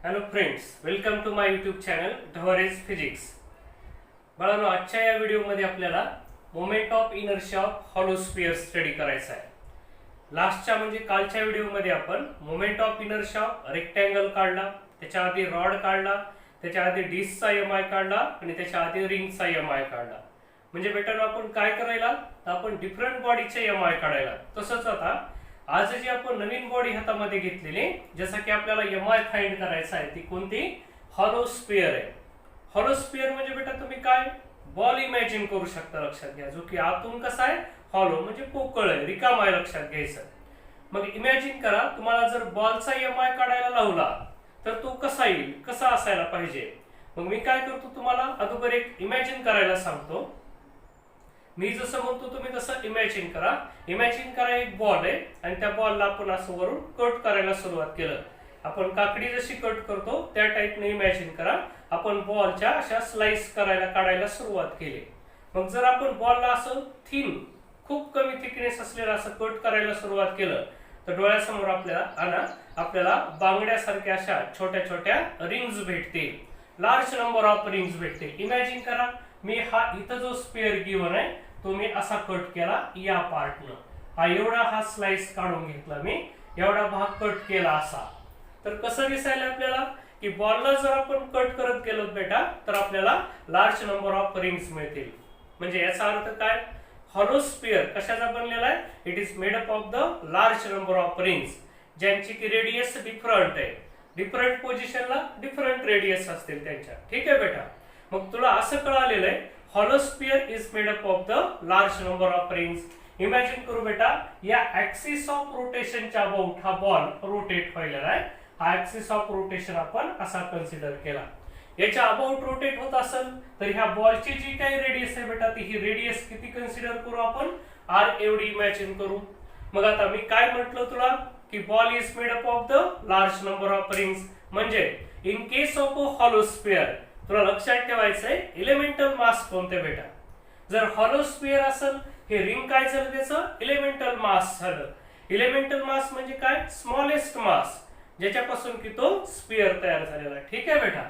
Hello friends, welcome to my YouTube channel Dhawarej physics. बाळांनो, आजच्या या व्हिडिओमध्ये आपल्याला moment of inertia of hollow sphere study करायचा आहे. लास्टच्या म्हणजे कालच्या व्हिडिओमध्ये आपण moment of inertia of rectangle काढला, त्याच्या आधी रॉड काढला, त्याच्या आधी डिस्कचा एमआय काढला आणि त्याच्या आधी रिंगचा एमआय काढला. म्हणजे बेटा आपण काय करायला, तर आपण डिफरंट बॉडीचे एमआय काढायला. तसंच आता आज जी आपण नवीन बॉडी हातामध्ये घेतलेली, जसं की आपल्याला एमआय फाइंड करायचा आहे, ती कोणती? हॉलो स्फिअर आहे. हॉलो स्फिअर म्हणजे बेटा तुम्ही काय बॉल इमॅजिन करू शकता. लक्षात घ्या, जो की आतून कसा आहे, हॉलो म्हणजे पोकळ आहे, रिकामा आहे. लक्षात घ्यायचं. मग इमॅजिन करा, तुम्हाला जर बॉलचा एमआय काढायला लावला तर तो कसा येईल, कसा असायला पाहिजे. मग मी काय करतो, तुम्हाला अगोदर एक इमॅजिन करायला सांगतो. मी जसं म्हणतो तुम्ही तसं इमॅजिन करा. इमॅजिन करा एक बॉल आहे आणि त्या बॉलला आपण असं वरून कट करायला सुरुवात केलं. आपण काकडी जशी कट करतो त्या टाईपने इमॅजिन करा. आपण बॉलच्या अशा स्लाइस काढायला सुरुवात केली. मग जर आपण बॉलला असं थिन, खूप कमी थिकनेस असलेलं असं कट करायला सुरुवात केलं तर डोळ्यासमोर आपल्याला बांगड्यासारख्या अशा छोट्या छोट्या रिंग्स भेटतील. लार्ज नंबर ऑफ रिंग्स भेटतील. इमॅजिन करा, मी हा इथं जो स्पेअर गिवन आहे तो मी असा कट केला या पार्टनं. हा स्लाइस काढून घेतला मी, एवढा भाग कट केला असा. तर कसं दिसायला आपल्याला की बॉलला जर आपण कट करत गेलो बेटा तर आपल्याला लार्ज नंबर ऑफ रिंग्स मिळतील. म्हणजे याचा अर्थ काय, हॉलो स्फिअर कशाचा बनलेला आहे? It is made up of the large number of rings, ज्यांची की रेडियस डिफरंट आहे. डिफरंट पोझिशनला डिफरंट रेडियस असतील त्यांच्या. ठीक आहे बेटा. मग तुला असं कळालेलं आहे, hollow sphere is made up of the large number of rings. Imagine करू बेटा, या ऍक्सिस ऑफ रोटेशनच्या अबाउट हा बॉल रोटेट व्हायला आहे. हा ऍक्सिस ऑफ रोटेशन आपण असा कन्सिडर केला. याच्या अबाउट रोटेट होत असेल तर ह्या बॉलची जी काही रेडियस आहे बेटा, ती ही रेडियस किती कन्सिडर करू आपण? आर एवढी इमॅजिन करू. मग आता मी काय म्हटलं तुला की ball is made up of the large number of rings. म्हणजे in case of a hollow sphere तुला लक्षात ठेवायचंय एलिमेंटल मास कोणते बेटा. जर हॉलो स्फिअर असेल, हे रिंग काय झालं, त्याचं एलिमेंटल मास झालं. एलिमेंटल मास म्हणजे काय? स्मॉलेस्ट मास, ज्याच्यापासून की तो स्फिअर तयार झालेला आहे. ठीक आहे बेटा.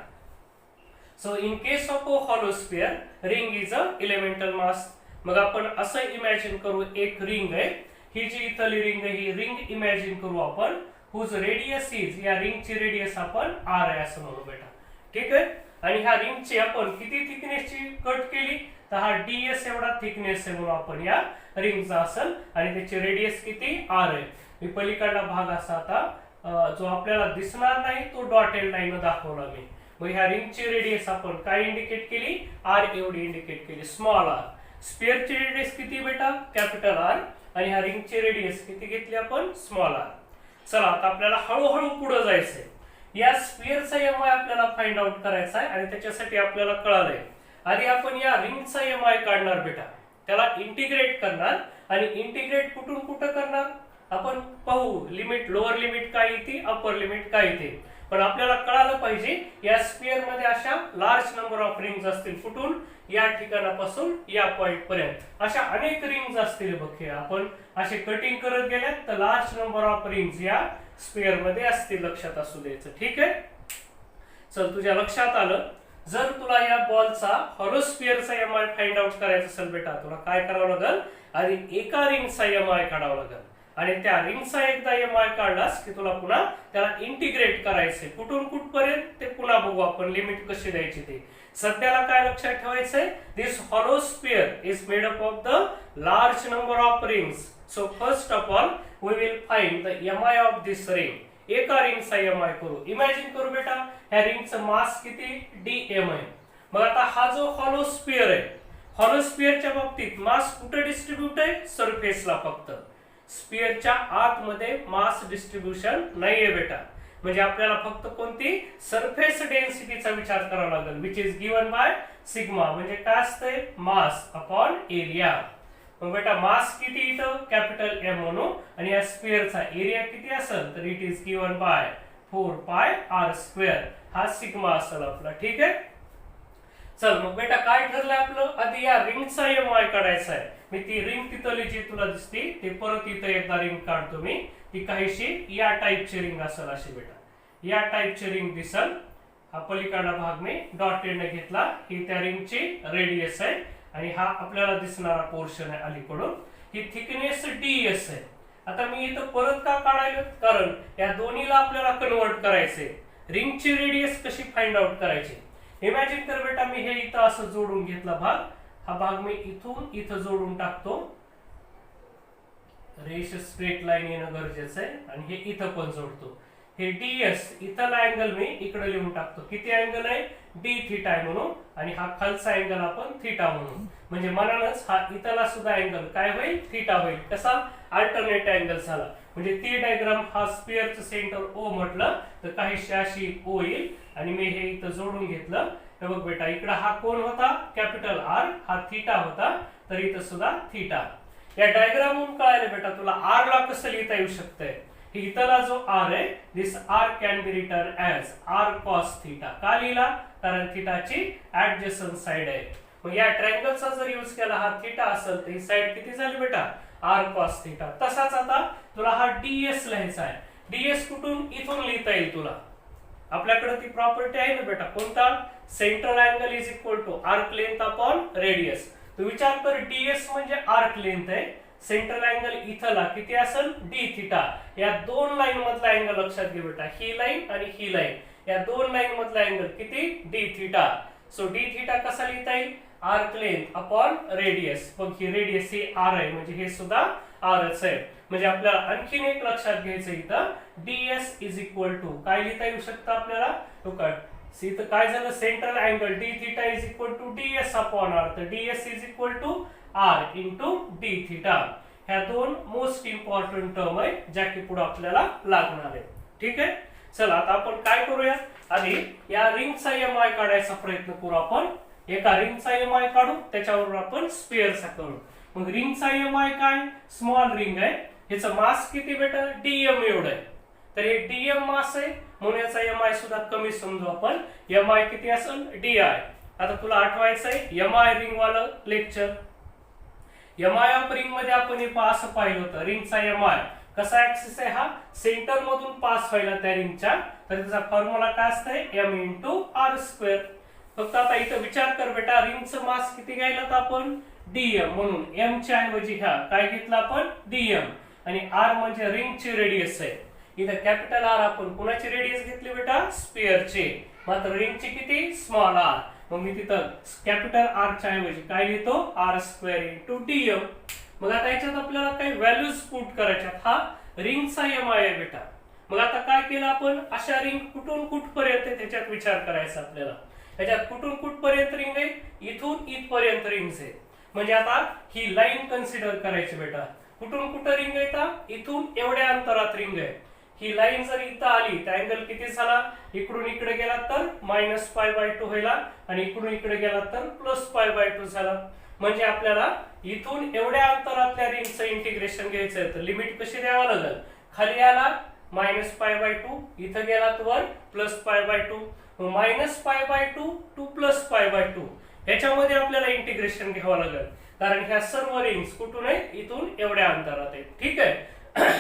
So in case of a hollow sphere ring is a elemental mass. मग आपण असं इमॅजिन करू, एक रिंग आहे. ही जी इथली रिंग आहे, ही रिंग इमॅजिन करू आपण, हुज रेडियस इज, या रिंगची रेडियस आपण आर आहे असं म्हणू बेटा. ठीक आहे. आणि ह्या रिंगची आपण किती थिकनेसची कट केली, तर हा डीएस एवढा थिकनेस आहे म्हणून आपण या रिंगचा असेल आणि त्याची रेडियस किती? आर आहे. मी पलीकडला भाग असा आता जो आपल्याला दिसणार नाही तो डॉटेड लाईन दाखवला मी. मग ह्या रिंगची रेडियस आपण काय इंडिकेट केली? आर एवढी इंडिकेट केली, स्मॉल आर. स्फिअरची रेडियस किती बेटा? Capital R. आणि ह्या रिंगची रेडियस किती घेतली आपण? Small R. चला आता आपल्याला हळूहळू पुढे जायचंय. या स्फिअरचा एमआय आपल्याला फाइंड आउट करायचा आहे आणि त्याच्यासाठी आपल्याला कळालंय, आधी आपण या रिंगचा एमआय काढणार बेटा, त्याला इंटिग्रेट करणार. आणि इंटिग्रेट कुठून कुठं करणार आपण पाहू. लिमिट, लोअर लिमिट काय येते, अपर लिमिट काय येते. पण आपल्याला कळालं पाहिजे या स्फिअर मध्ये अशा लार्ज नंबर ऑफ रिंग्स असतील. कुठून? या ठिकाणापासून या पॉइंट पर्यंत अशा अनेक रिंग्स असतील. बघ, आपण असे कटिंग करत गेल्यात तर लार्ज नंबर ऑफ रिंग्स या स्फिअर मध्ये असतील. लक्षात असू द्यायचं. ठीक आहे. चल, तुझ्या लक्षात आलं. जर तुला या बॉलचा हॉलो स्फिअरचा एमआय फाइंड आउट करायचा असेल बेटा, तुला काय करावं लागेल, आधी एका रिंगचा एमआय काढावं लागेल. आणि त्या रिंगचा एकदा एमआय काढलास की तुला पुन्हा त्याला इंटिग्रेट करायचंय. कुठून कुठपर्यंत ते पुन्हा बघू आपण, लिमिट कशी द्यायची ते. सध्याला काय लक्षात ठेवायचंय, this hollow sphere is made up of the large number of rings. So first of all we will find the MI of this ring. एका रिंगचा एमआय करू. इमॅजिन करू बेटा, ह्या रिंगचं मास किती? डीएम आहे. मग आता हा जो हॉलो स्फिअर आहे, हॉलो स्फिअरच्या बाबतीत मास कुठे डिस्ट्रीब्यूट आहे? सरफेसला फक्त. स्फिअरच्या आतमध्ये मास डिस्ट्रीब्युशन नाहीये बेटा. म्हणजे आपल्याला फक्त कोणती? सरफेस डेन्सिटीचा विचार करावा लागेल, which is given by sigma. म्हणजे काय असतंय? Mass upon area. मग बेटा मास किती इथं? कॅपिटल एम म्हणू. आणि या स्फिअरचा एरिया किती असेल, तर इट इज गिवन बाय 4 पाय आर स्क्वेअर. हा सिग्मा असेल आपला. ठीक आहे. चल मग बेटा काय ठरलंय आपलं, आधी या रिंगचा एमआय काढायचा आहे. मी ती रिंग तिथली जी तुला दिसते ते परत इथं एकदा रिंग काढतो मी. ती काहीशी या टाईपची रिंग असेल अशी बेटा. या टाइपची रिंग दिसल. हा पलीकडला भाग मी डॉटेड ने घेतला. ही त्या रिंगची रेडियस आहे आणि हा आपल्याला दिसणारा पोर्शन आहे अलीकडून. ही थिकनेस ds आहे. आता मी इथं परत का काढायला, कारण या दोन्हीला आपल्याला कन्वर्ट करायचे. रिंगची रेडियस कशी फाइंड आउट करायची. इमॅजिन कर बेटा, मी हे इथं असं जोडून घेतला भाग. हा भाग मी इथून इथं जोडून टाकतो. रेष स्ट्रेट लाईन येणं गरजेचं आहे आणि हे इथं पण जोडतो. हे ds इथला अँगल मी इकडे लिहून टाकतो. किती अँगल आहे, d थीटा आहे म्हणून, आणि हा खालचा अँगल आपण थीटा म्हणून. म्हणजे मनानच हा इथला सुद्धा अँगल काय होईल, थीटा होईल. कसा, अल्टरनेट अँगल झाला. म्हणजे ती डायग्राम हा स्फिअरचं सेंटर O म्हटलं तर काहीशी अशी O येईल. आणि मी हे इथं जोडून घेतलं. हे बघ बेटा, इकडे हा कोण होता, कॅपिटल R, हा थीटा होता, तर इथं सुद्धा थीटा. या डायग्रामवरून कळालं बेटा तुला R ला कसं लिहिता येऊ शकतंय. इथला जो R आहे, दिस R can be written as R cos theta. का लिहिला, कारण थीटाची ऍडजसंट साइड आहे. मग या ट्रायंगलचा जर यूज केला, हा थीटा असेल तर ही साइड किती झाली बेटा, R cos थीटा. तसाच आता तुला हा ds लिहायचा आहे. ds कुठून, इथून लिहिता येईल तुला. आपल्याकडे ती प्रॉपर्टी आहे ना बेटा, कोणता, central angle is equal to arc length upon radius. तू विचार कर, ds म्हणजे आर्क लेंथ आहे. सेंट्रल अँगल इथला किती असेल, d थीटा. या दोन लाईन मधला अँगल लक्षात घे बेटा, ही लाईन आणि ही लाईन, या दोन लाईन मधला अँगल किती, d theta. So d theta कसा लिहिता येईल, आर्क लेंथ अपॉन रेडियस. मग ही रेडियस ही r आहे, म्हणजे हे सुद्धा rच आहे. म्हणजे आपल्याला आणखीन एक लक्षात घ्यायचं, इथं ds इज इक्वल टू काय लिहिता येऊ शकतं आपल्याला, इथं काय झालं, central angle d theta is equal to ds upon r. तर ds is equal to r into d theta. ह्या दोन मोस्ट इम्पॉर्टंट टर्म आहे ज्या की पुढे आपल्याला लागणार आहे. ठीक आहे, चला आता आपण काय करूया, आधी या रिंगचा एमआय काढायचा प्रयत्न करू. आपण एका रिंगचा एमआय काढू, त्याच्यावर आपण स्फिअरचा करू. मग रिंगचा एमआय काय, स्मॉल रिंग आहे, ह्याचं मास किती बेटा, dm एवढं आहे. तर हे dm मास आहे म्हणून याचा एमआय सुद्धा कमी समजू आपण. एमआय किती असेल, di. आता तुला आठवायचं आहे एमआय रिंग वाला लेक्चर. एमआय ऑफ रिंग मध्ये आपण हे असं पाहिलं होतं, रिंगचा एमआय कसा ऍक्सिस आहे, हा सेंटर मधून पास व्हायला त्या रिंगच्या. तर त्याचा फॉर्म्युला काय असतंय, m इंटू आर स्क्वेअर. फक्त आता इथं विचार कर बेटा, रिंगचं मास किती घ्यायला आपण, dm, म्हणून m च्या ऐवजी ह्या काय घेतलं आपण, dm, आणि r म्हणजे रिंगची रेडियस आहे. इथं कॅपिटल R आपण कुणाची रेडियस घेतली बेटा, स्फिअरची. मात्र रिंगची किती, स्मॉल r. मग मी तिथं कॅपिटल R च्या ऐवजी काय लिहितो, r स्क्वेअर इंटू dm. मग आता याच्यात आपल्याला काही व्हॅल्यूज पुट करायच्यात. हा रिंगचा एमआय आहे बेटा. मग आता काय केलं आपण, अशा रिंग कुठून कुठपर्यंत त्याच्यात विचार करायचा आपल्याला. याच्यात कुठून कुठपर्यंत रिंग आहे, इथून इथपर्यंत रिंग्स आहे. म्हणजे आता ही लाईन कन्सिडर करायची बेटा. कुठून कुठं रिंग आहे, इथून एवढ्या अंतरात रिंग आहे. ही लाईन जर इथं आली तर अँगल किती झाला, इकडून इकडे गेला तर -π/2 व्हायला, आणि इकडून इकडे गेला तर +π/2 झाला. म्हणजे आपल्याला इथून एवढ्या अंतरातल्या रिंगचं इंटिग्रेशन घ्यायचं आहे. तर लिमिट कशी द्यावा लागेल, खाली आला -π/2, इथं गेला वर +π/2, -π/2 टू +π/2 ह्याच्यामध्ये आपल्याला इंटिग्रेशन घ्यावं लागेल. कारण ह्या सर्व रिंग्स कुठून आहेत, इथून एवढ्या अंतरात आहेत. ठीक आहे.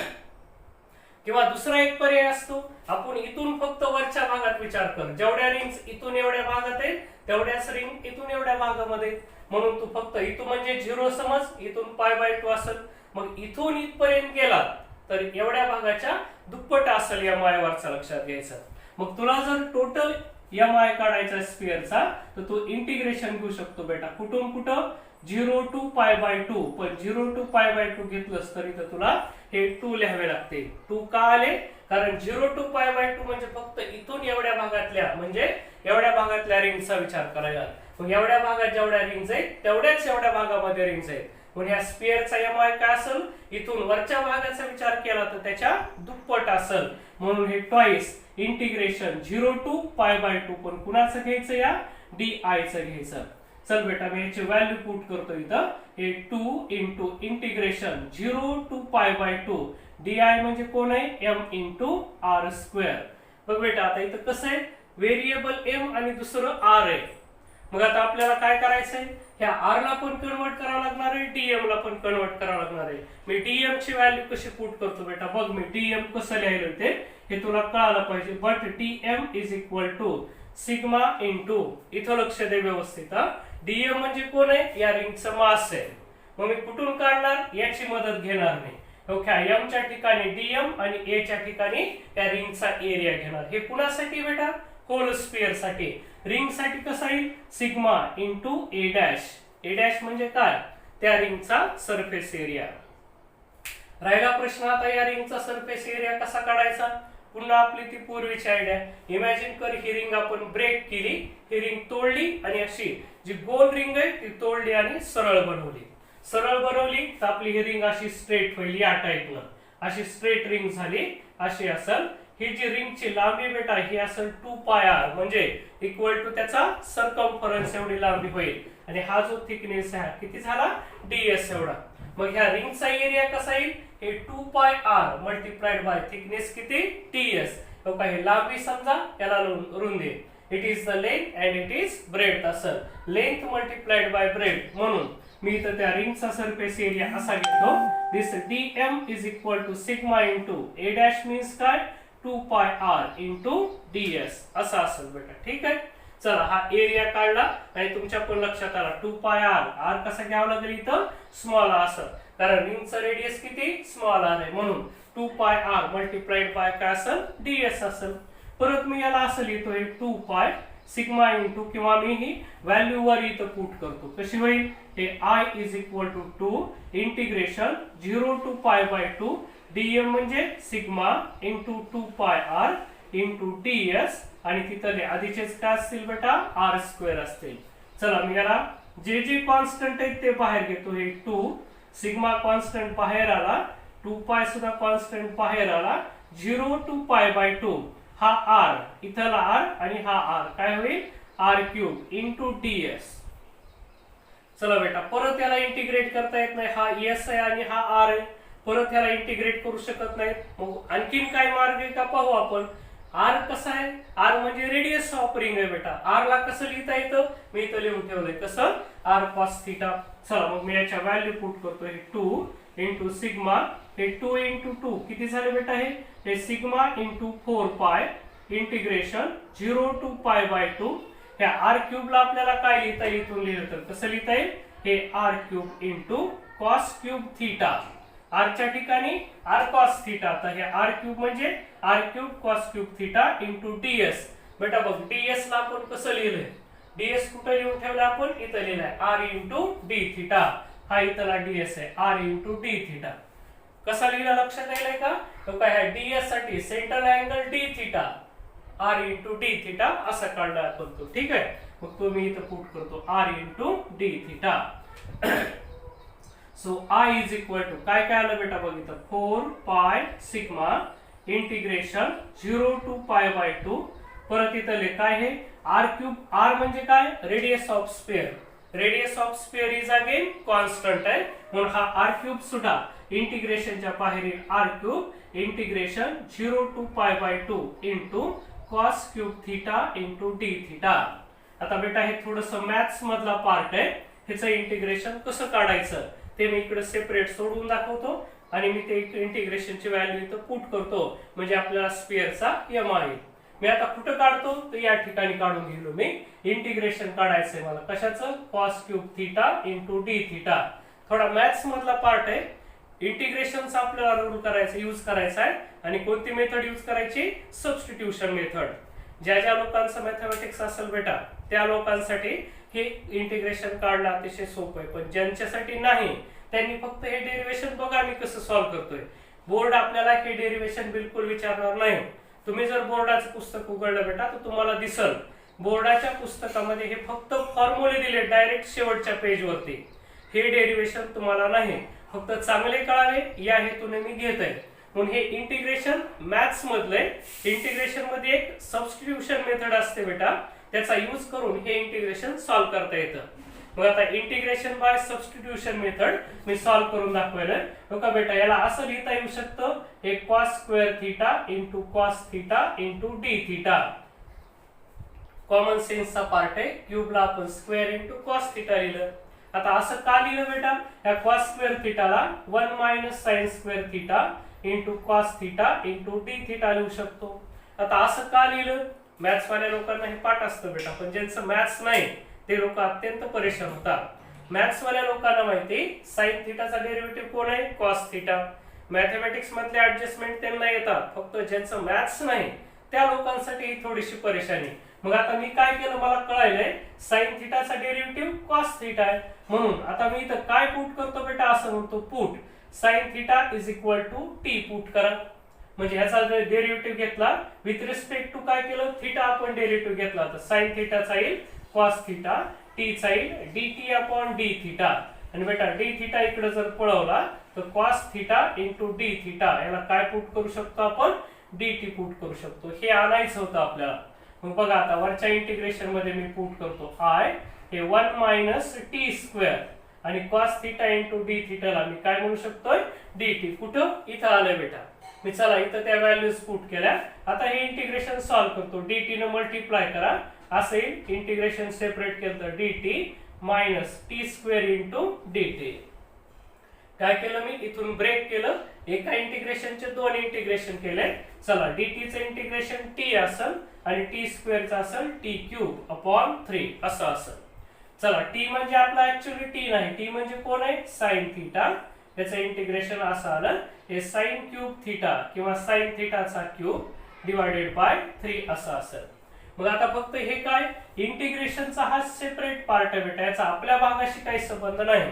किंवा दुसरा एक पर्याय असतो, आपण इथून फक्त वरच्या भागात विचार कर. जेवढ्या रिंग्स इथून एवढ्या भागात आहेत तेवढ्याच रिंग इथून एवढ्या भागामध्ये. म्हणून तू फक्त इथून म्हणजे 0 समज, इथून π/2 असेल. मग इथून इथपर्यंत गेला तर एवढ्या भागाच्या दुप्पट असेल एमआय वरचा, लक्षात घ्यायचं. मग तुला जर टोटल एमआय काढायचा स्फिअरचा तर तू इंटिग्रेशन घेऊ शकतो बेटा. कुठून कुठं, 0 टू π/2. पण 0 टू π/2 घेतलंस तरी तर तुला हे 2 लिहावे लागते. 2 का आले, कारण 0 टू π/2 म्हणजे फक्त इथून एवढ्या भागातल्या, म्हणजे एवढ्या भागातल्या रिंगचा विचार करायला. मग एवढ्या भागात जेवढ्या रिंग्स आहेत तेवढ्याच एवढ्या भागामध्ये रिंग्स आहेत. म्हणजे ह्या स्फिअरचा एमआय काय असेल, इथून वरच्या भागाचा विचार केला तर त्याच्या दुप्पट असेल. म्हणून हे ट्वाइस इंटिग्रेशन 0 टू π/2. पण कुणाचं घ्यायचं, या di चं घ्यायचं. चल बेटा मी याची व्हॅल्यू पुट करतो इथं. हे 2 इंटू इंटिग्रेशन 0 टू π/2 di म्हणजे कोण आहे, m इंटू आर स्क्वेअर. बघ बेटा आता इथं कसं आहे, व्हेरिएबल m आणि दुसरं r आहे. मग आता आपल्याला काय करायचंय, ह्या आर ला पण कन्वर्ट करावं लागणार आहे, डीएम ला पण कन्वर्ट करावं लागणार आहे. मी डीएम ची व्हॅल्यू कशी पुट करतो बेटा बघ, मी डीएम कसं लिहिलं ते हे तुला कळायला पाहिजे. But DM is equal to sigma into, इथं लक्ष दे व्यवस्थित हा, डीएम म्हणजे कोण आहे, या रिंगचं मास आहे. मग मी कुठून काढणार, याची मदत घेणार नाही. ओके, एम च्या ठिकाणी डीएम आणि ए च्या ठिकाणी या रिंगचा एरिया घेणार. हे कुणासाठी बेटा, होल स्फिअर साठी. रिंग साठी कसं येईल, sigma into A dash. A dash म्हणजे काय, त्या रिंगचा सरफेस एरिया. राहिला प्रश्न आता या रिंगचा सरफेस एरिया कसा काढायचा. पुन्हा आपली ती पूर्वीची आयडिया. इमॅजिन कर ही रिंग आपण ब्रेक केली, ही रिंग तोडली आणि अशी जी गोल रिंग आहे ती तोडली आणि सरळ बनवली. सरळ बनवली तर आपली ही रिंग अशी स्ट्रेट होईल, या टाइपनं अशी स्ट्रेट रिंग झाली, अशी असेल. ही जी रिंगची लांबी बेटा ही असेल 2πr, म्हणजे इक्वल टू त्याचा सर्कम्फरन्स एवढी लांबी होईल. आणि हा जो थिकनेस आहे किती झाला, ds एवढा. मग ह्या रिंगचा एरिया कसा येईल, हे 2πr मल्टिप्लाइड बाय थिकनेस किती, ts. हे लांबी समजा, याला रुंदी. It is the length and it is breadth असेल. Length multiplied by breadth. म्हणून मी इथं त्या रिंगचा सरफेस एरिया असा घेतो, this dm is equal to sigma into A dash means काय, 2πr इंटू ds असा असेल बेटा. ठीक आहे, चला हा एरिया काढला आणि तुमच्या पण लक्षात आला 2πr. r कसा घ्यावा लागेल इथं, स्मॉल असेल, कारण रिंगचं रेडियस किती, स्मॉल r आहे. म्हणून 2πr मल्टिप्लाइड बाय काय असेल, ds असेल. परत मी याला असं लिहितोय 2π सिग्मा इंटू, किंवा मी ही व्हॅल्यू वर इथं पुट करतो. कशी होईल, हे i is equal to 2 integration 0 to pi by 2 dm म्हणजे sigma into 2πr into ds, आणि तिथले आधीचेच काय असतील बेटा, r स्क्वेअर असतील. चला मी याला जे जे कॉन्स्टंट आहेत ते बाहेर घेतो. हे 2 सिग्मा कॉन्स्टंट बाहेर आला, 2π सुद्धा कॉन्स्टंट बाहेर आला, 0 टू पाय बाय 2 हा r, इथला r आणि हा r काय होईल, r क्यूब इंटू ds. चला बेटा परत याला इंटिग्रेट करता येत नाही, हा s आहे आणि हा r आहे, परत याला इंटिग्रेट करू शकत नाही. मग आणखीन काय मार्ग आहे का पाहू आपण. r कसा आहे, r म्हणजे रेडियस ऑफ रिंग आहे बेटा. r ला कसं लिहिता येतं, मी इथं लिहून ठेवलंय कसं, r cos θ. चला मग मी याच्या व्हॅल्यू पुट करतो. हे 2 इंटू सिग्मा, हे 2 इंटू 2 किती झाले बेटा, हे sigma into 4π integration 0 to pi by 2. ह्या r क्यूब ला आपल्याला काय लिहिता येईल, इथून लिहिलं तर कसं लिहिता येईल, हे r cube into cos cube theta. r च्या ठिकाणी r cos θ, तर हे r क्यूब म्हणजे r cube cos cube theta into ds. बेटा बघ ds ला आपण कसं लिहिलंय, ds कुठं लिहून ठेवलं आपण, इथं लिहिलंय r इंटू d थीटा. हा इथला ds आहे, r इंटू d थीटा. कसा लिहिला लक्षात येईल का, तो काय आहे, ds साठी central angle d theta, r into d theta असा काढला आपण तो. ठीक आहे, मग तो मी इथं पुट करतो r into d theta. So I is equal to काय काय आलं बेटा बघितलं, 4π sigma integration 0 to pi by 2. परत इथले काय हे r क्यूब, r म्हणजे काय, radius of sphere. Radius of sphere is again constant आहे, म्हणून हा r क्यूब सुद्धा इंटिग्रेशनच्या बाहेर r cube integration 0 to pi by 2 into cos cube theta into d theta. आता बेटा हे थोडंसं मॅथ्स मधला पार्ट आहे, ह्याचं इंटिग्रेशन कसं काढायचं ते मी इकडे सेपरेट सोडून दाखवतो आणि मी ते इंटिग्रेशनची व्हॅल्यू इथं पुट करतो, म्हणजे आपल्याला स्फिअरचा m आहे. मी आता कुठं काढतो, तर या ठिकाणी काढून घेलो मी. इंटिग्रेशन काढायचंय मला कशाचं, cos cube theta into d theta. थोडा मॅथ्स मधला पार्ट आहे. इंटिग्रेशनचा आपल्याला रूल करायचा, यूज करायचा आहे. आणि कोणती मेथड यूज करायची, सबस्टिट्यूशन मेथड. ज्या ज्या लोकांचं मॅथमॅटिक्स असेल बेटा त्या लोकांसाठी हे इंटिग्रेशन काढणं अतिशय सोपं आहे, पण ज्यांच्यासाठी नाही त्यांनी फक्त हे डेरिव्हेशन बघा मी कसं सॉल्व्ह करतोय. बोर्ड आपल्याला हे डेरिव्हेशन बिलकुल विचारणार नाही. तुम्ही जर बोर्डाचं पुस्तक उघडलं बेटा तर तुम्हाला दिसल बोर्डाच्या पुस्तकामध्ये हे फक्त फॉर्म्युले दिले डायरेक्ट शेवटच्या पेजवरती. हे डेरिव्हेशन तुम्हाला नाही, फक्त चांगले कळावे या हेतूने मी घेत आहे. म्हणून हे इंटिग्रेशन मॅथ्स मधलंय. इंटिग्रेशन मध्ये एक सबस्टिट्यूशन मेथड असते बेटा, त्याचा यूज करून हे इंटिग्रेशन सॉल्व्ह करता येतं. मग आता integration by substitution method me solve करून दाखवलंय. बघा बेटा याला असं लिहिता येऊ शकतं, हे cos square theta into cos theta into d theta. Common सेन्सचा पार्ट आहे. क्यूबला आपण स्क्वेअर इंटू कॉस थिटा लिहिलं. आता असं का लिहिलं बेटा? या कॉस स्क्वेअर थिटाला 1 minus sine square theta into cos theta into d theta लिहू शकतो. आता असं का लिहिलं? मॅथ्स वाल्या लोकांना हे पाठ असतं बेटा, पण ज्यांचं मॅथ्स नाही ते लोक अत्यंत परेशान होतात. मॅथ्स वाल्या लोकांना माहिती साइन थिटाचा डेरिव्हेटिव्ह कोण आहे? Cos theta. मॅथमॅटिक्स मधले ऍडजस्टमेंट त्यांना येतात, फक्त ज्यांचं मॅथ्स नाही त्या लोकांसाठी ही थोडीशी परेशानी. मग आता मी काय केलं, मला कळायलंय साइन थिटाचा डेरिव्हेटिव्ह कॉस थिटा आहे, म्हणून आता मी इथं काय पुट करतो बेटा? असं म्हणतो put sine theta is equal to T put करा. म्हणजे ह्याचा डेरिव्हेटिव्ह घेतला विथ रिस्पेक्ट टू काय केलं? थिटा आपण डेरिव्हेटिव्ह घेतला, तर साइन थिटाचा येईल कॉस थिटा, टी चा येईल D T upon D theta. आणि बेटा डी थिटा इकडे जर पळवला तर cos theta into d theta याला काय पुट करू शकतो आपण? डी टी पुट करू शकतो. हे आणायचं होतं आपल्याला. मग बघा आता वरच्या इंटिग्रेशन मध्ये मी पुट करतो आय हे 1 मायनस टी स्क्वेअर आणि कॉस थिटा इंटू डी थिटाला मी काय म्हणू शकतोय? D T. कुठं? इथं आलंय बेटा. मी चला इथं त्या व्हॅल्यूज पुट केल्या. आता हे इंटिग्रेशन सॉल्व्ह करतो. डी टी ने मल्टिप्लाय करा, असं येईल. इंटिग्रेशन सेपरेट केलं तर D T minus T square into D T. काय केलं मी? इथून ब्रेक केलं, एका इंटिग्रेशनचे दोन इंटिग्रेशन केले. चला डीटीचं इंटिग्रेशन टी असेल आणि टी स्क्वेअरचं असेल टी क्यूब अपॉन 3 असं असेल. चला टी म्हणजे आपला ऍक्च्युअली टी नाही, टी म्हणजे कोण आहे? Sine theta. याचं इंटिग्रेशन असं आलं हे साइन क्यूब थिटा किंवा साइन थिटाचा क्यूब डिवायडेड बाय 3 असं असेल. मग आता फक्त हे काय इंटिग्रेशनचा हा सेपरेट पार्ट आहे बेटा, याचा आपल्या भागाशी काही संबंध नाही.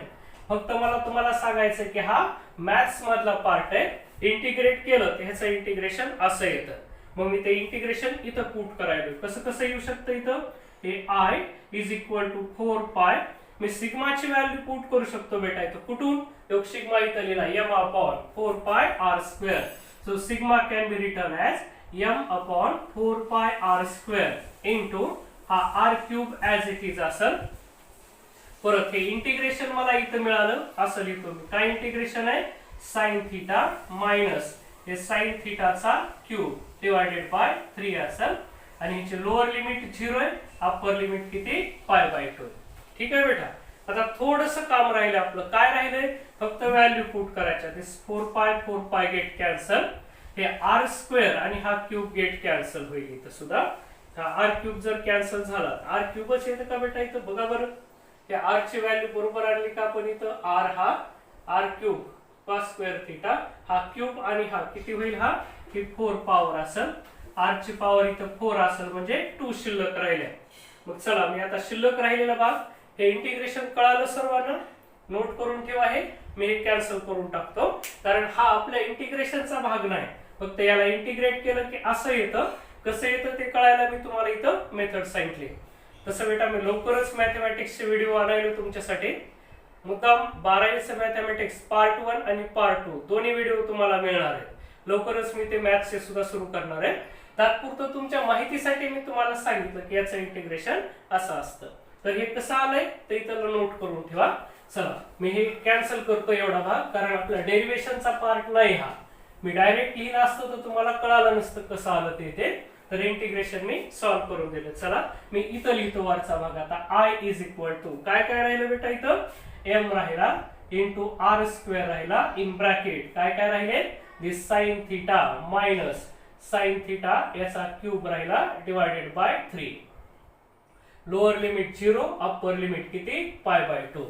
फक्त मला तुम्हाला सांगायचं की हा मॅथ्स मधला पार्ट आहे. इंटिग्रेट केलं तर ह्याचं इंटिग्रेशन असं येतं. मग मी ते इंटिग्रेशन इथं पुट करायला कसं कसं येऊ शकतं? इथं हे आय इज इक्वल टू 4 पाय. मी सिग्माची व्हॅल्यू पुट करू शकतो बेटा इथं. कुठून? योग सिग्मा इथं लिहिला m अपॉन 4 पाय r square. So sigma can be written as m upon 4 पाय r स्क्वेअर इंटू हा r cube as it is असेल. परत हे इंटिग्रेशन मला इथं मिळालं असं लिहितो मी. काय इंटिग्रेशन आहे? साइन थिटा मायनस हे साइन थिटाचा क्यूब डिवायडेड बाय 3 असेल. आणि ह्याची लोअर लिमिट 0 आहे, अप्पर लिमिट किती? Pi by 2. ठीक आहे बेटा. आता थोडंसं काम राहिलं आपलं. काय राहिलंय? फक्त व्हॅल्यू पुट करायच्या. दिस 4 पाय गेट कॅन्सल. हे r स्क्वेअर आणि हा क्यूब गेट कॅन्सल होईल इथं सुद्धा. हा r क्यूब जर कॅन्सल झाला, r क्यूबच येतं का बेटा इथं? बघा बरं. या r ची व्हॅल्यू बरोबर आणली का आपण इथं? r हा r cube cos square theta, हा क्यूब आणि हा किती होईल? हा की 4 पॉवर असेल. r ची पॉवर इथं 4 असेल म्हणजे 2 शिल्लक राहिले. मग चला मी आता शिल्लक राहिलेला भाग हे इंटिग्रेशन कळालं सर्वांना? नोट करून ठेवा. हे मी हे कॅन्सल करून टाकतो कारण हा आपल्या इंटिग्रेशनचा भाग नाही. फक्त याला इंटिग्रेट केलं की असं येतं. कसं येतं ते कळायला मी तुम्हाला इथं मेथड सांगितली. तसं बेटा मी लवकरच मॅथमॅटिक्सचे व्हिडिओ आणायला तुमच्यासाठी. मुद्दाम 12वीचं मॅथमॅटिक्स पार्ट 1 आणि पार्ट 2 दोन्ही व्हिडिओ तुम्हाला मिळणार आहेत. लवकरच मी ते मॅथ्सचे सुद्धा सुरू करणार आहे. तात्पुरतं तुमच्या माहितीसाठी मी तुम्हाला सांगितलं की याचं इंटिग्रेशन असं असतं. तर हे कसं आलंय ते इथं नोट करून ठेवा. चला मी हे कॅन्सल करतो एवढा भाग, कारण आपला डेरिव्हेशनचा पार्ट नाही हा. मी डायरेक्ट लिहिलं असतं तर तुम्हाला कळालं नसतं कसं आलं ते. तर इंटिग्रेशन मी सॉल्व्ह करून दिलं. चला मी इथं लिहितो वरचा भाग. आता आय इज इक्वल टू काय काय राहिलं बेटा इथं? m राहिला इंटू r स्क्वेअर राहिला इन ब्रॅकेट काय काय राहिले? This sine theta minus sine theta याचा क्यूब राहिला divided by 3. Lower limit 0, upper limit किती? Pi by 2.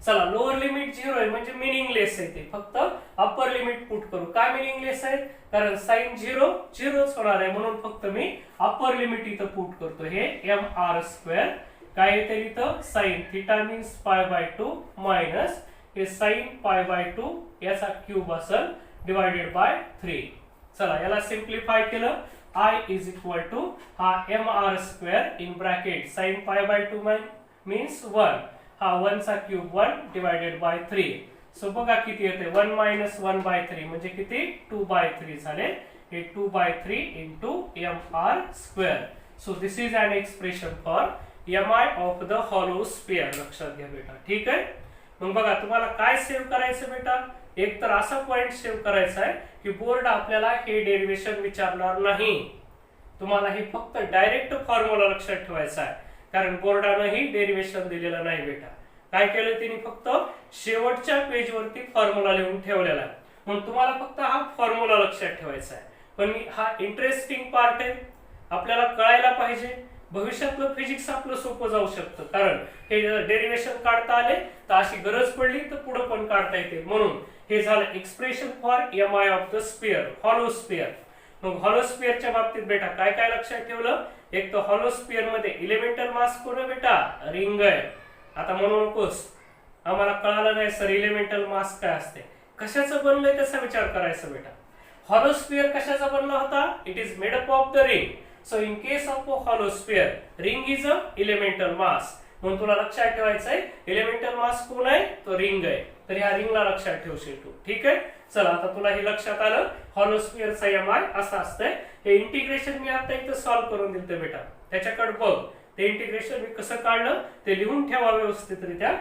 चला लोअर लिमिट 0 आहे म्हणजे मिनिंगलेस आहे ते. फक्त अप्पर लिमिट पुट करू. काय मिनिंगलेस आहे? कारण साइन 0च होणार आहे, म्हणून फक्त मी अप्पर लिमिट इथं पुट करतो. हे mr स्क्वेअर काय येते इथं? साइन थिटा मीन्स पाय बाय 2 मायनस हे साइन पाय बाय 2 याचा क्यूब असेल डिवायडेड बाय 3. चला याला सिंप्लिफाय केलं. I इज इक्वल टू हा mr square in bracket sine pi by 2 means 1, हा 1 चा क्यूब 1 डिवायडेड बाय 3. सो बघा किती येते? 1 मायनस 1 बाय 3 म्हणजे किती? 2 बाय 3 झाले. हे 2 by 3 into mr square. So this is an expression for mi of the hollow sphere. लक्षात घ्या बेटा. ठीक आहे. मग बघा तुम्हाला काय सेव्ह करायचं बेटा? एक तर असा पॉइंट सेव्ह करायचा आहे की बोर्ड आपल्याला हे डेरिव्हेशन विचारणार नाही. तुम्हाला हे फक्त डायरेक्ट फॉर्म्युला लक्षात ठेवायचा आहे, कारण बोर्डानंही डेरिव्हेशन दिलेलं नाही बेटा. काय केलं तिने, फक्त शेवटच्या पेजवरती फॉर्म्युला लिहून ठेवलेला आहे. म्हणून तुम्हाला फक्त हा फॉर्म्युला लक्षात ठेवायचा आहे. पण हा इंटरेस्टिंग पार्ट आहे, आपल्याला कळायला पाहिजे. भविष्यातलं फिजिक्स आपलं सोपं जाऊ शकतं, कारण हे डेरिव्हेशन काढता आले तर अशी गरज पडली तर पुढे पण काढता येते. म्हणून हे झालं expression for MI of the sphere, hollow sphere. मग हॉलो स्फिअरच्या बाबतीत बेटा काय काय लक्षात ठेवलं, एक तर हॉलो स्फिअर मध्ये इलेमेंटल मास कोण आहे बेटा, रिंग आहे. आता म्हणू नकोस आम्हाला कळालं नाही सर इलेमेंटल मास काय असते, कशाचं बनलंय त्याचा विचार करायचा बेटा. हॉलो स्फिअर कशाचा बनला होता, it is made up of the ring. So in case of a hollow sphere, ring is a elemental mass. म्हणून तुला लक्षात ठेवायचं आहे elemental mass कोण आहे, तो रिंग आहे. तर ह्या रिंगला लक्षात ठेवशील तू. ठीक आहे, चला आता तुला हे लक्षात आलं हॉलो स्फिअरचा एमआय असं असतंय. हे इंटिग्रेशन मी आता इथं सॉल्व्ह करून दिलं बेटा, त्याच्याकडे बघ. ते इंटिग्रेशन मी कसं काढलं ते लिहून ठेवा व्यवस्थितरित्या.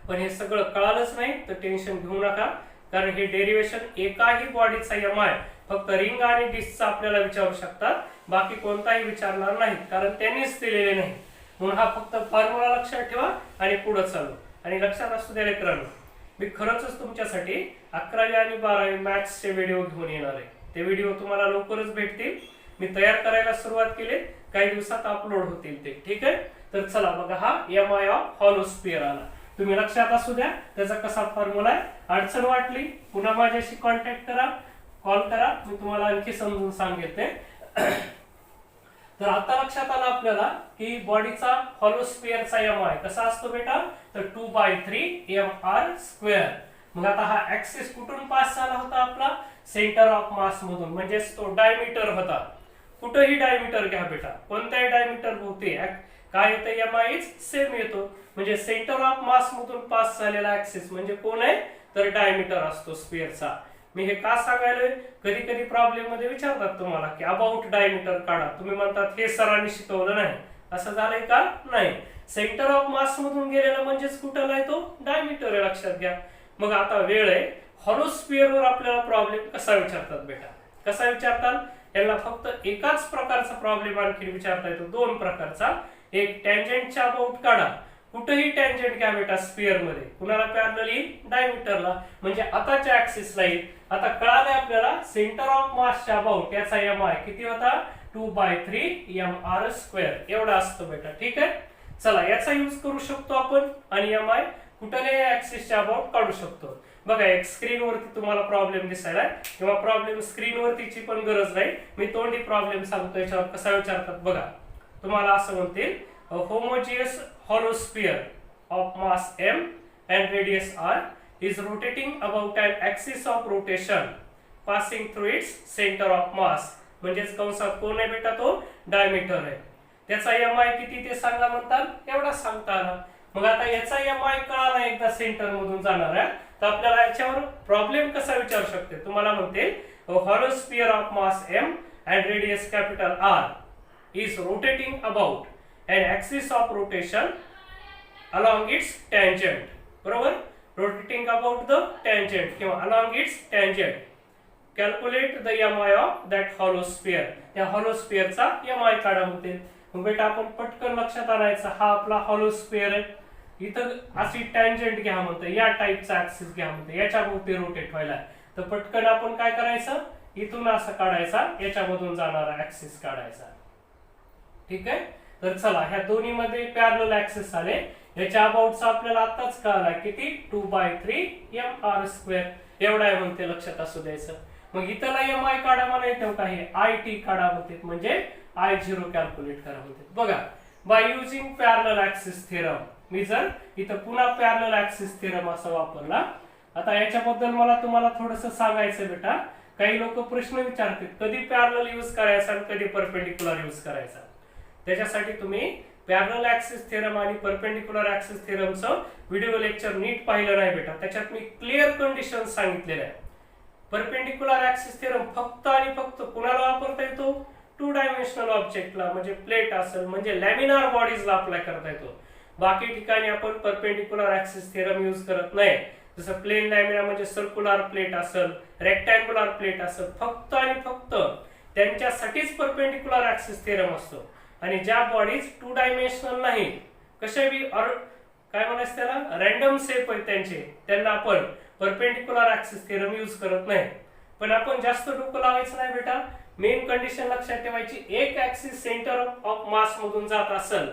पण हे सगळं कळालंच नाही तर टेन्शन घेऊ नका, कारण हे डेरिव्हेशन एकाही बॉडीचा एमआय फक्त रिंग आणि डिस्कचा आपल्याला विचारू शकतात, बाकी कोणताही विचारणार नाही, कारण त्यांनीच दिलेले नाही. म्हणून हा फक्त फॉर्म्युला लक्षात ठेवा आणि पुढे चालू. आणि लक्षात असू द्या लेकरांनो, मी खरंच तुमच्यासाठी 11वी आणि 12वी मॅथ्सचे व्हिडिओ घेऊन येणार आहे. ते व्हिडिओ तुम्हाला लवकरच भेटतील. मी तयार करायला सुरुवात केली, काही दिवसात अपलोड होतील ते. ठीक आहे, तर चला बघा हा एमआय ऑफ हॉलो स्फिअर आला. तुम्ही लक्षात असू द्या त्याचा कसा फॉर्म्युला आहे. अडचण वाटली पुन्हा माझ्याशी कॉन्टॅक्ट करा, कॉल करा, मी तुम्हाला आणखी समजून सांगेल ते. तर आता लक्षात आलं आपल्याला की बॉडीचा हॉलो स्फिअरचा एमआय कसा असतो बेटा, तर 2/3 mr². मग आता हा ऍक्सिस कुठून पास झाला होता आपला, सेंटर ऑफ मास मधून, म्हणजे तो डायमीटर होता. कुठेही डायमीटर घ्या बेटा, कोणत्याही डायमीटर भोवती काय येतं, एमआय सेम येतो. म्हणजे सेंटर ऑफ मास मधून पास झालेला ऍक्सिस म्हणजे कोण आहे, तर डायमीटर असतो स्फिअरचा. मी हे का सांगायलोय, कधी कधी प्रॉब्लेम मध्ये विचारतात तुम्हाला की अबाउट डायमीटर काढा, तुम्ही म्हणतात हे सरांनी शिकवलं नाही, असं झालंय का, नाही. सेंटर ऑफ मास मधून गेलेला म्हणजेच कुठला आहे, तो डायमीटर आहे, लक्षात घ्या. मग आता वेळ आहे, हॉलो स्फिअर वर आपल्याला प्रॉब्लेम कसा विचारतात बेटा, कसा विचारतात, याला फक्त एकाच प्रकारचा प्रॉब्लेम आणखी विचारता येतो, दोन प्रकारचा. एक टँजंटच्या अबाउट काढा, कुठेही टँजंट घ्या बेटा स्फिअर मध्ये, कुणाला पॅरलल येईल, डायमीटरला, म्हणजे आताच्या ऍक्सिसला येईल. आता कळालंय आपल्याला सेंटर ऑफ मासच्या अबाउट याचा एमआय किती होता, 2/3 mr² एवढा असतो बेटा. ठीक आहे, चला याचा यूज करू शकतो आपण आणि एमआय कुठल्याही ऍक्सिसच्या अबाउट काढू शकतो. बघा एक स्क्रीनवरती तुम्हाला प्रॉब्लेम दिसायला, किंवा प्रॉब्लेम स्क्रीनवरतीची पण गरज नाही, मी तोंडी प्रॉब्लेम सांगतो याच्यावर कसा विचारतात बघा. तुम्हाला असं म्हणतील, homogeneous hollow sphere of mass m and radius r is rotating about an axis of rotation passing through its center of mass. म्हणजेच कंसात कोण आहे बेटा, तो डायमीटर आहे. त्याचा एमआय किती ते सांगा म्हणतात, एवढा सांगता आला. मग आता याचा एमआय कळाला एकदा सेंटर मधून जाणार आहे, तर आपल्याला याच्यावर प्रॉब्लेम कसा विचारू शकते, तुम्हाला म्हणते hollow sphere of mass m and radius capital R is rotating about an axis of rotation along its tangent. बरोबर, rotating about the tangent किंवा along its tangent. Calculate the MI of that hollow sphere. त्या hollow sphere चा MI काढा म्हणते. मग बेटा आपण पटकन लक्षात आणायचं, हा आपला hollow sphere आहे, इथं अशी tangent घ्या म्हणते, या टाइपचा ऍक्सिस घ्या म्हणते, याच्या भोवती रोटेट व्हायला. तर पटकन आपण काय करायचं, इथून असं काढायचा, याच्यामधून जाणारा ऍक्सिस काढायचा. ठीक आहे, तर चला ह्या दोन्ही मध्ये पॅरलल ऍक्सिस आले. याच्या अबाउटचा आपल्याला आताच कळाला किती, 2/3 mr² एवढा आहे म्हणते, लक्षात असू द्यायचं. मग इथला एमआय काढा म्हणा येतो का, हे IT काढा म्हणते, म्हणजे I0 कॅल्क्युलेट करा म्हणते. बघा by using parallel axis theorem, मी जर इथं पुन्हा पॅरलल ऍक्सिस थेरम असा वापरला. आता याच्याबद्दल मला तुम्हाला थोडंसं सांगायचं बेटा, काही लोक प्रश्न विचारतात कधी पॅरलल यूज करायचा आणि कधी परपेंडिक्युलर यूज करायचा. त्याच्यासाठी तुम्ही पॅरलल ऍक्सिस थेरम आणि परपेंडिक्युलर ऍक्सिस थेरमचं व्हिडिओ लेक्चर नीट पाहिलं नाही बेटा, त्याच्यात मी क्लिअर कंडिशन सांगितलेलं आहे. परपेंडिक्युलर ऍक्सिस थेरम फक्त आणि फक्त कुणाला वापरता येतो, 2 डायमेन्शनल ऑब्जेक्टला, म्हणजे प्लेट असेल, म्हणजे लॅमिनार बॉडीजला अप्लाय करता येतो. बाकी ठिकाणी आपण परपेंडिक्युलर ऍक्सिस थेरम यूज करत नाही. जसं प्लेन लॅमिना म्हणजे सर्क्युलर प्लेट असेल, रेक्टँग्युलर प्लेट असेल, फक्त आणि फक्त त्यांच्यासाठीच परपेंडिक्युलर ऍक्सिस थेरम असतो. आणि ज्या बॉडीज 2 डायमेन्शनल नाहीत, कशा बी काय म्हणायचं त्याला रॅन्डम शेप आहेत त्यांचे, त्यांना आपण परपेंडिक्युलर ऍक्सिस थेरम यूज करत नाही. पण आपण जास्त डोकं लावायचं नाही बेटा. मेन कंडिशन लक्षात ठेवायची, एक ऍक्सिस सेंटर ऑफ मास मधून जात असेल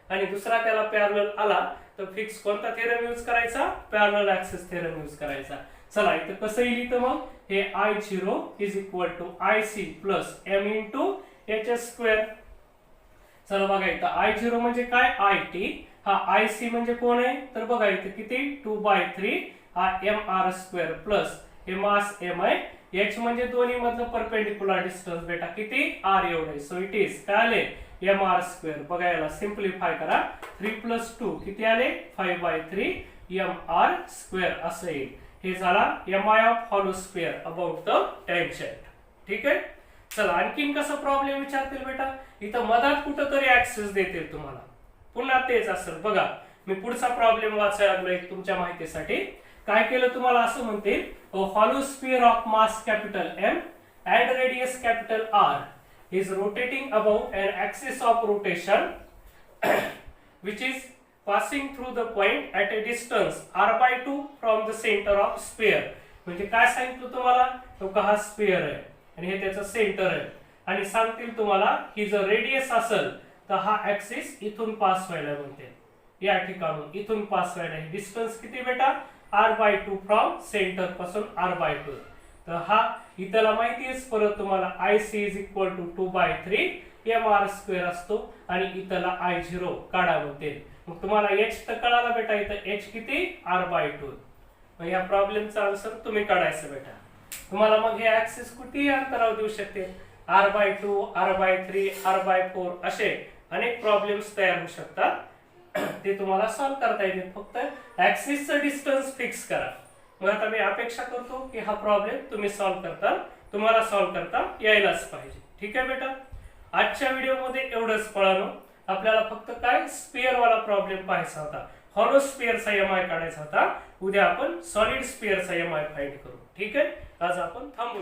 आणि दुसरा त्याला पॅरलल आला तर फिक्स कोणता थेरम यूज करायचा, पॅरलल ऍक्सिस थेरम यूज करायचा. चला इथं कसं येईल, इथं मग हे I0 is equal to IC plus M into HS². चला बघा इथं I0 म्हणजे काय, IT. हा IC म्हणजे कोण आहे, तर बघा इथं किती 2/3 हा mr² प्लस हे मास m आहे. h म्हणजे दोन्ही मधलं परपेंडिक्युलर डिस्टन्स बेटा किती r एवढे. सो इट इज काय आले mr². बघा याला सिंपलीफाय करा, 3 + 2 किती आले 5/3 mr² असं येईल. हे झाला mi of hollow sphere about the tangent. ठीक आहे. चला आणखीन कसं प्रॉब्लेम विचारतील बेटा, इथं मधात कुठंतरी ऍक्सिस देतील तुम्हाला, पुन्हा तेच असेल. बघा मी पुढचा प्रॉब्लेम वाचायला लागलोय तुमच्या माहितीसाठी. काय केलं तुम्हाला असं म्हणतील, hollow sphere of mass capital M and radius capital R is rotating above an axis of rotation which is passing through the point at a distance r/2 from the center of sphere. म्हणजे काय सांगितलं तुम्हाला, तो हा sphere आहे आणि हे त्याचं सेंटर आहे आणि सांगतील तुम्हाला ही जर रेडियस असेल तर हा ऍक्सिस इथून पास व्हायला म्हणते, या ठिकाणून इथून पास व्हायला. डिस्टन्स किती बेटा r/2 फ्रॉम सेंटर पासून r/2. तर हा इथला माहिती आहे परत तुम्हाला IC is equal to 2/3 mr² असतो आणि इथला I0 काढा म्हणते. मग तुम्हाला h तर कळाला बेटा, इथं h किती r/2. मग या प्रॉब्लेमचा आन्सर तुम्ही काढायचं बेटा. तुम्हाला मग हे ऍक्सिस कुठेही अंतरावर देऊ शकते, r/2 r/3 r/4 असे अनेक प्रॉब्लेम्स तयार होऊ शकतात. ते तुम्हाला सॉल्व्ह करता येईल, फक्त ऍक्सिसचं डिस्टन्स फिक्स करा. मग आता मी अपेक्षा करतो की हा प्रॉब्लेम तुम्ही तुम्हाला सॉल्व्ह करता यायलाच पाहिजे. ठीक आहे बेटा. आजच्या व्हिडिओमध्ये एवढंच पळालो. आपल्याला फक्त काय स्फिअर वाला प्रॉब्लेम पाहायचा होता, हॉलो स्फिअरचा MI काढायचा होता. उद्या आपण सॉलिड स्फिअरचा MI फाइंड करू. ठीक आहे. आज आपण थांबू.